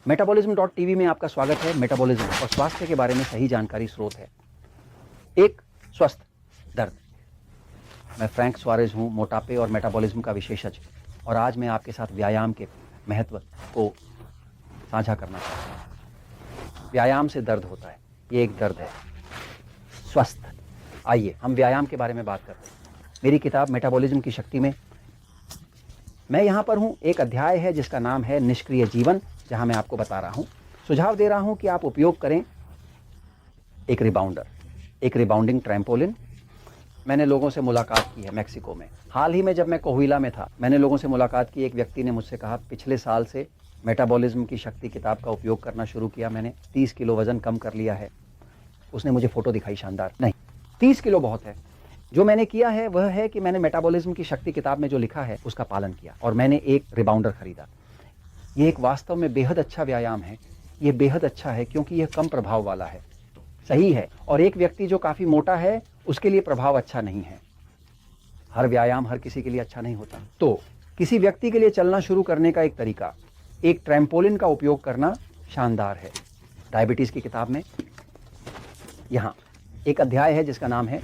मेटाबॉलिज्म.tv में आपका स्वागत है। मेटाबॉलिज्म और स्वास्थ्य के बारे में सही जानकारी स्रोत है। एक स्वस्थ दर्द। मैं फ्रैंक सुआरेज हूं, मोटापे और मेटाबॉलिज्म का विशेषज्ञ, और आज मैं आपके साथ व्यायाम के महत्व को साझा करना चाहता हूं। व्यायाम से दर्द होता है, ये एक दर्द है। स्वस्थ। आइए हम व्यायाम के बारे में बात करते हैं। मेरी किताब मेटाबॉलिज्म की शक्ति में मैं यहां पर हूं। एक अध्याय है जिसका नाम है निष्क्रिय जीवन, जहां मैं आपको बता रहा हूं, सुझाव दे रहा हूं कि आप उपयोग करें एक रिबाउंडर, एक रिबाउंडिंग ट्रैम्पोलिन। मैंने लोगों से मुलाकात की है मैक्सिको में। हाल ही में जब मैं कोहुइला में था, मैंने लोगों से मुलाकात की। एक व्यक्ति ने मुझसे कहा, पिछले साल से मेटाबॉलिज्म की शक्ति किताब का उपयोग करना शुरू किया, मैंने 30 किलो वजन कम कर लिया है। उसने मुझे फोटो दिखाई शानदार। नहीं, 30 किलो बहुत है। जो मैंने किया है वह है कि मैंने मेटाबॉलिज्म की शक्ति किताब में जो लिखा है उसका पालन किया, और मैंने एक रिबाउंडर खरीदा। ये एक वास्तव में बेहद अच्छा व्यायाम है। ये बेहद अच्छा है क्योंकि यह कम प्रभाव वाला है। सही है। और एक व्यक्ति जो काफी मोटा है उसके लिए प्रभाव अच्छा नहीं है। हर व्यायाम हर किसी के लिए अच्छा नहीं होता। तो किसी व्यक्ति के लिए चलना शुरू करने का एक तरीका, एक ट्रैम्पोलिन का उपयोग करना शानदार है। डायबिटीज की किताब में यहां एक अध्याय है जिसका नाम है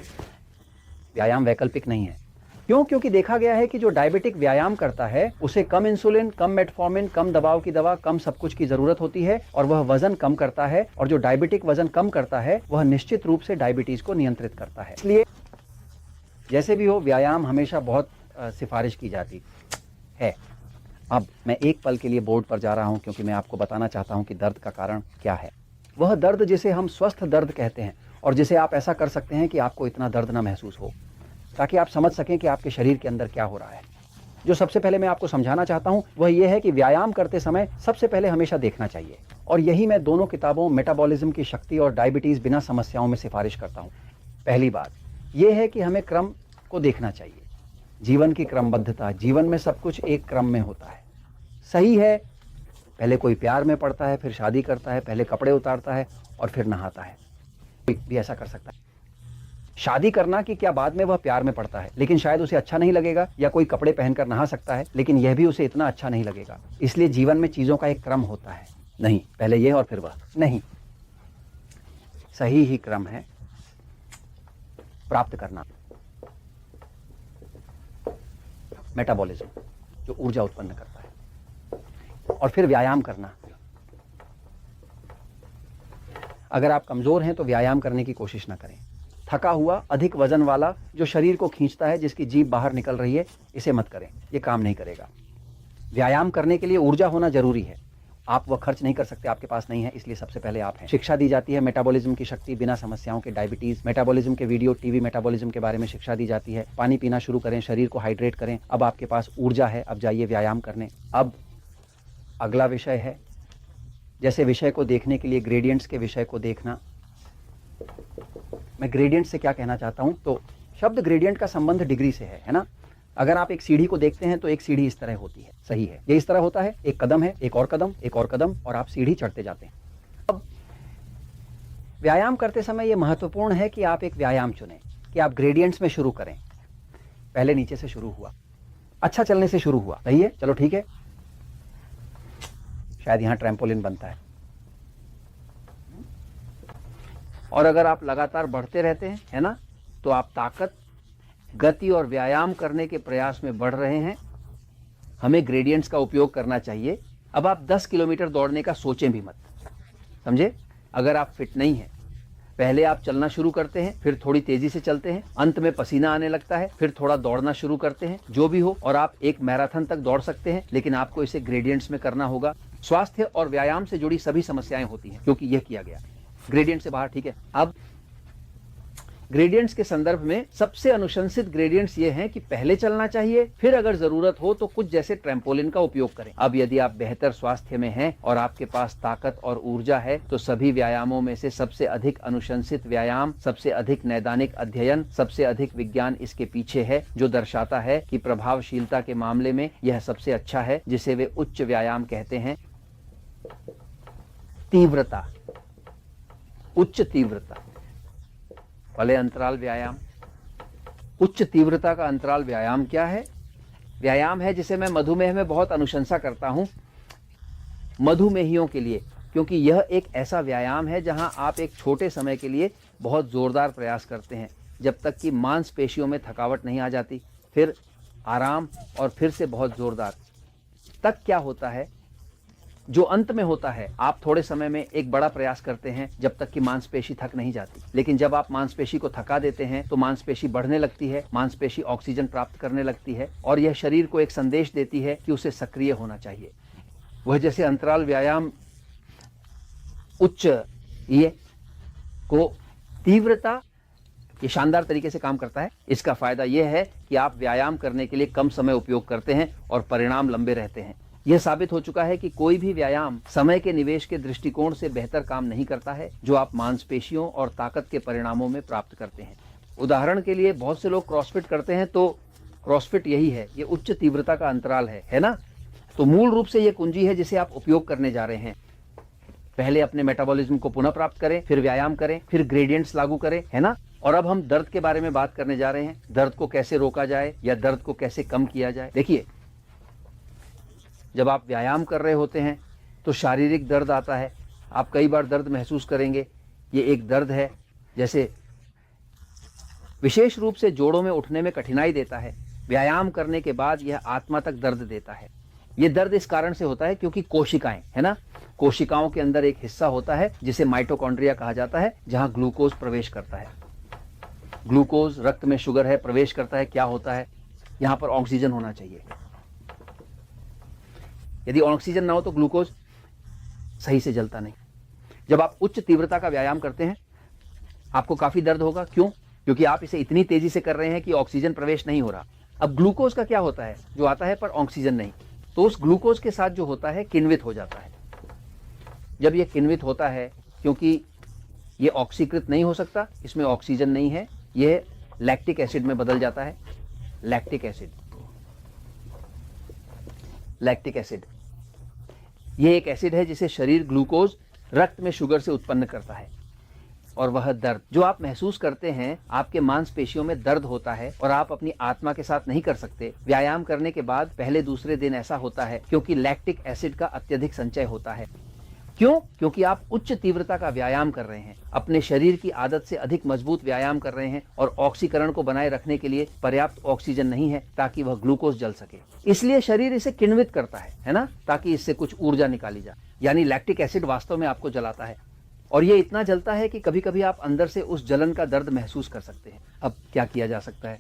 व्यायाम वैकल्पिक नहीं है। क्यों? क्योंकि देखा गया है कि जो डायबिटिक व्यायाम करता है उसे कम इंसुलिन, कम मेटफॉर्मिन, कम दबाव की दवा, कम सब कुछ की जरूरत होती है, और वह वजन कम करता है। और जो डायबिटिक वजन कम करता है वह निश्चित रूप से डायबिटीज को नियंत्रित करता है। इसलिए जैसे भी हो, व्यायाम हमेशा बहुत सिफारिश की जाती है। अब मैं एक पल के लिए बोर्ड पर जा रहा हूं क्योंकि मैं आपको बताना चाहता हूं कि दर्द का कारण क्या है। वह दर्द जिसे हम स्वस्थ दर्द कहते हैं, और जिसे आप ऐसा कर सकते हैं कि आपको इतना दर्द ना महसूस हो, ताकि आप समझ सकें कि आपके शरीर के अंदर क्या हो रहा है। जो सबसे पहले मैं आपको समझाना चाहता हूं वह यह है कि व्यायाम करते समय सबसे पहले हमेशा देखना चाहिए, और यही मैं दोनों किताबों मेटाबॉलिज्म की शक्ति और डायबिटीज बिना समस्याओं में सिफारिश करता हूं। पहली बात यह है कि हमें क्रम को देखना चाहिए। जीवन की क्रमबद्धता, जीवन में सब कुछ एक क्रम में होता है। सही है, पहले कोई प्यार में पड़ता है, फिर शादी करता है, पहले कपड़े उतारता है और फिर नहाता है। कोई भी ऐसा कर सकता है। शादी करना कि क्या बाद में वह प्यार में पड़ता है, लेकिन शायद उसे अच्छा नहीं लगेगा। या कोई कपड़े पहनकर नहा सकता है, लेकिन यह भी उसे इतना अच्छा नहीं लगेगा। इसलिए जीवन में चीजों का एक क्रम होता है। नहीं पहले यह और फिर वह, नहीं, सही ही क्रम है प्राप्त करना। मेटाबॉलिज्म जो ऊर्जा उत्पन्न करता है, और फिर व्यायाम करना। अगर आप कमजोर हैं तो व्यायाम करने की कोशिश ना करें। थका हुआ, अधिक वजन वाला, जो शरीर को खींचता है, जिसकी जीभ बाहर निकल रही है, इसे मत करें, यह काम नहीं करेगा। व्यायाम करने के लिए ऊर्जा होना जरूरी है। आप वह खर्च नहीं कर सकते, आपके पास नहीं है, इसलिए सबसे पहले आप हैं। शिक्षा दी जाती है मेटाबॉलिज्म की शक्ति बिना समस्याओं के, डायबिटीज, मेटाबॉलिज्म के वीडियो, टीवी मेटाबॉलिज्म के बारे में शिक्षा दी जाती है। पानी पीना शुरू करें, शरीर को हाइड्रेट करें। अब आपके पास ऊर्जा है, अब जाइए व्यायाम करने। अब अगला विषय है, जैसे विषय को देखने के लिए ग्रेडियंट्स के विषय को देखना। मैं ग्रेडियंट से क्या कहना चाहता हूं, तो शब्द ग्रेडियंट का संबंध डिग्री से है ना। अगर आप एक सीढ़ी को देखते हैं तो एक सीढ़ी इस तरह होती है। सही है, ये इस तरह होता है। एक कदम है, एक और कदम, एक और कदम, और आप सीढ़ी चढ़ते जाते हैं। अब व्यायाम करते समय यह महत्वपूर्ण है कि आप एक व्यायाम चुनें कि आप ग्रेडियंट्स में शुरू करें। पहले नीचे से शुरू हुआ, अच्छा चलने से शुरू हुआ। सही है, चलो ठीक है, शायद यहां ट्रैम्पोलिन बनता है। और अगर आप लगातार बढ़ते रहते हैं, है ना, तो आप ताकत, गति और व्यायाम करने के प्रयास में बढ़ रहे हैं। हमें ग्रेडियंट्स का उपयोग करना चाहिए। अब आप 10 किलोमीटर दौड़ने का सोचें भी मत, समझे। अगर आप फिट नहीं हैं, पहले आप चलना शुरू करते हैं, फिर थोड़ी तेजी से चलते हैं, अंत में पसीना आने लगता है, फिर थोड़ा दौड़ना शुरू करते हैं। जो भी हो, और आप एक मैराथन तक दौड़ सकते हैं, लेकिन आपको इसे ग्रेडियंट्स में करना होगा। स्वास्थ्य और व्यायाम से जुड़ी सभी समस्याएं होती हैं क्योंकि यह किया गया ग्रेडियंट से बाहर। ठीक है, अब ग्रेडियंट्स के संदर्भ में सबसे अनुशंसित ग्रेडियंट्स ये हैं कि पहले चलना चाहिए, फिर अगर जरूरत हो तो कुछ जैसे ट्रैम्पोलिन का उपयोग करें। अब यदि आप बेहतर स्वास्थ्य में हैं और आपके पास ताकत और ऊर्जा है, तो सभी व्यायामों में से सबसे अधिक अनुशंसित व्यायाम, सबसे अधिक नैदानिक अध्ययन, सबसे अधिक विज्ञान इसके पीछे है, जो दर्शाता है कि प्रभावशीलता के मामले में यह सबसे अच्छा है, जिसे वे उच्च व्यायाम कहते हैं। तीव्रता, उच्च तीव्रता, भले अंतराल व्यायाम। उच्च तीव्रता का अंतराल व्यायाम क्या है? व्यायाम है जिसे मैं मधुमेह में बहुत अनुशंसा करता हूं। मधुमेहियों के लिए, क्योंकि यह एक ऐसा व्यायाम है जहां आप एक छोटे समय के लिए बहुत जोरदार प्रयास करते हैं जब तक कि मांसपेशियों में थकावट नहीं आ जाती, फिर आराम और फिर से बहुत जोरदार। तक क्या होता है, जो अंत में होता है, आप थोड़े समय में एक बड़ा प्रयास करते हैं जब तक कि मांसपेशी थक नहीं जाती, लेकिन जब आप मांसपेशी को थका देते हैं तो मांसपेशी बढ़ने लगती है, मांसपेशी ऑक्सीजन प्राप्त करने लगती है और यह शरीर को एक संदेश देती है कि उसे सक्रिय होना चाहिए। वह जैसे अंतराल व्यायाम उच्च ये को तीव्रता, ये शानदार तरीके से काम करता है। इसका फायदा यह है कि आप व्यायाम करने के लिए कम समय उपयोग करते हैं और परिणाम लंबे रहते हैं। यह साबित हो चुका है कि कोई भी व्यायाम समय के निवेश के दृष्टिकोण से बेहतर काम नहीं करता है जो आप मांसपेशियों और ताकत के परिणामों में प्राप्त करते हैं। उदाहरण के लिए बहुत से लोग क्रॉसफिट करते हैं, तो क्रॉसफिट यही है, ये उच्च तीव्रता का अंतराल है ना। तो मूल रूप से यह कुंजी है जिसे आप उपयोग करने जा रहे हैं। पहले अपने मेटाबॉलिज्म को पुनः प्राप्त करें, फिर व्यायाम करें, फिर ग्रेडियंट्स लागू करें, है ना। और अब हम दर्द के बारे में बात करने जा रहे हैं, दर्द को कैसे रोका जाए या दर्द को कैसे कम किया जाए। देखिए, जब आप व्यायाम कर रहे होते हैं तो शारीरिक दर्द आता है, आप कई बार दर्द महसूस करेंगे। ये एक दर्द है जैसे विशेष रूप से जोड़ों में उठने में कठिनाई देता है। व्यायाम करने के बाद यह आत्मा तक दर्द देता है। ये दर्द इस कारण से होता है क्योंकि कोशिकाएं, है ना, कोशिकाओं के अंदर एक हिस्सा होता है जिसे माइटोकॉन्ड्रिया कहा जाता है, जहां ग्लूकोज प्रवेश करता है। ग्लूकोज रक्त में शुगर है, प्रवेश करता है, क्या होता है, यहां पर ऑक्सीजन होना चाहिए। यदि ऑक्सीजन ना हो तो ग्लूकोज सही से जलता नहीं। जब आप उच्च तीव्रता का व्यायाम करते हैं आपको काफी दर्द होगा। क्यों? क्योंकि आप इसे इतनी तेजी से कर रहे हैं कि ऑक्सीजन प्रवेश नहीं हो रहा। अब ग्लूकोज का क्या होता है, जो आता है पर ऑक्सीजन नहीं, तो उस ग्लूकोज के साथ जो होता है किण्वित हो जाता है। जब यह किण्वित होता है, क्योंकि यह ऑक्सीकृत नहीं हो सकता, इसमें ऑक्सीजन नहीं है, यह लैक्टिक एसिड में बदल जाता है। लैक्टिक एसिड, लैक्टिक एसिड यह एक एसिड है जिसे शरीर ग्लूकोज रक्त में शुगर से उत्पन्न करता है। और वह दर्द जो आप महसूस करते हैं, आपके मांसपेशियों में दर्द होता है और आप अपनी आत्मा के साथ नहीं कर सकते। व्यायाम करने के बाद पहले दूसरे दिन ऐसा होता है क्योंकि लैक्टिक एसिड का अत्यधिक संचय होता है। क्यों? क्योंकि आप उच्च तीव्रता का व्यायाम कर रहे हैं, अपने शरीर की आदत से अधिक मजबूत व्यायाम कर रहे हैं और ऑक्सीकरण को बनाए रखने के लिए पर्याप्त ऑक्सीजन नहीं है ताकि वह ग्लूकोज जल सके। इसलिए शरीर इसे किण्वित करता है ना, ताकि इससे कुछ ऊर्जा निकाली जाए। यानी लैक्टिक एसिड वास्तव में आपको जलाता है और ये इतना जलता है कि कभी कभी आप अंदर से उस जलन का दर्द महसूस कर सकते हैं। अब क्या किया जा सकता है?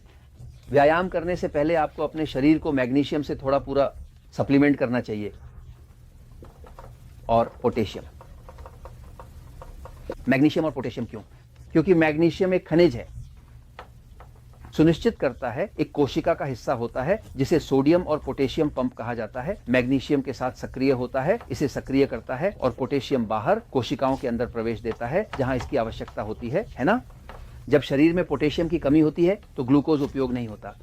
व्यायाम करने से पहले आपको अपने शरीर को मैग्नीशियम से थोड़ा पूरा सप्लीमेंट करना चाहिए और पोटेशियम। मैग्नीशियम और पोटेशियम क्यों? क्योंकि मैग्नीशियम एक खनिज है, सुनिश्चित करता है, एक कोशिका का हिस्सा होता है जिसे सोडियम और पोटेशियम पंप कहा जाता है। मैग्नीशियम के साथ सक्रिय होता है, इसे सक्रिय करता है और पोटेशियम बाहर कोशिकाओं के अंदर प्रवेश देता है जहां इसकी आवश्यकता होती है ना। जब शरीर में पोटेशियम की कमी होती है तो ग्लूकोज उपयोग नहीं होता।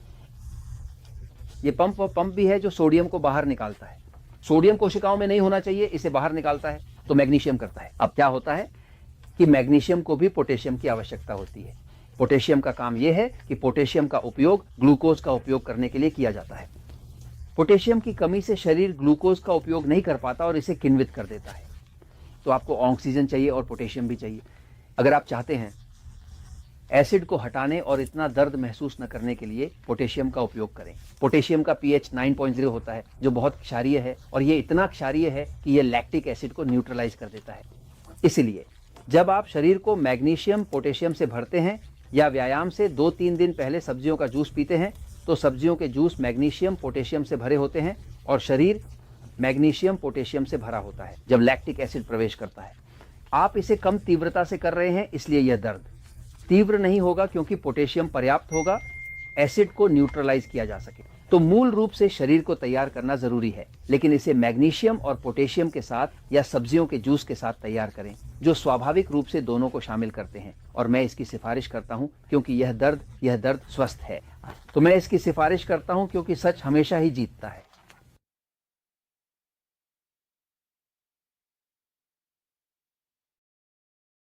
ये पंप भी है जो सोडियम को बाहर निकालता है। सोडियम कोशिकाओं में नहीं होना चाहिए, इसे बाहर निकालता है, तो मैग्नीशियम करता है। अब क्या होता है कि मैग्नीशियम को भी पोटेशियम की आवश्यकता होती है। पोटेशियम का काम यह है कि पोटेशियम का उपयोग ग्लूकोज का उपयोग करने के लिए किया जाता है। पोटेशियम की कमी से शरीर ग्लूकोज का उपयोग नहीं कर पाता और इसे किण्वित कर देता है। तो आपको ऑक्सीजन चाहिए और पोटेशियम भी चाहिए। अगर आप चाहते हैं एसिड को हटाने और इतना दर्द महसूस न करने के लिए पोटेशियम का उपयोग करें। पोटेशियम का pH 9.0 होता है जो बहुत क्षारीय है और ये इतना क्षारीय है कि ये लैक्टिक एसिड को न्यूट्रलाइज कर देता है। इसलिए जब आप शरीर को मैग्नीशियम पोटेशियम से भरते हैं या व्यायाम से 2-3 दिन पहले सब्जियों का जूस पीते हैं तो सब्जियों के जूस मैग्नीशियम पोटेशियम से भरे होते हैं और शरीर मैग्नीशियम पोटेशियम से भरा होता है जब लैक्टिक एसिड प्रवेश करता है। आप इसे कम तीव्रता से कर रहे हैं, इसलिए यह दर्द तीव्र नहीं होगा क्योंकि पोटेशियम पर्याप्त होगा एसिड को न्यूट्रलाइज किया जा सके। तो मूल रूप से शरीर को तैयार करना जरूरी है, लेकिन इसे मैग्नीशियम और पोटेशियम के साथ या सब्जियों के जूस के साथ तैयार करें जो स्वाभाविक रूप से दोनों को शामिल करते हैं। और मैं इसकी सिफारिश करता हूं क्योंकि यह दर्द स्वस्थ है। तो मैं इसकी सिफारिश करता हूं क्योंकि सच हमेशा ही जीतता है।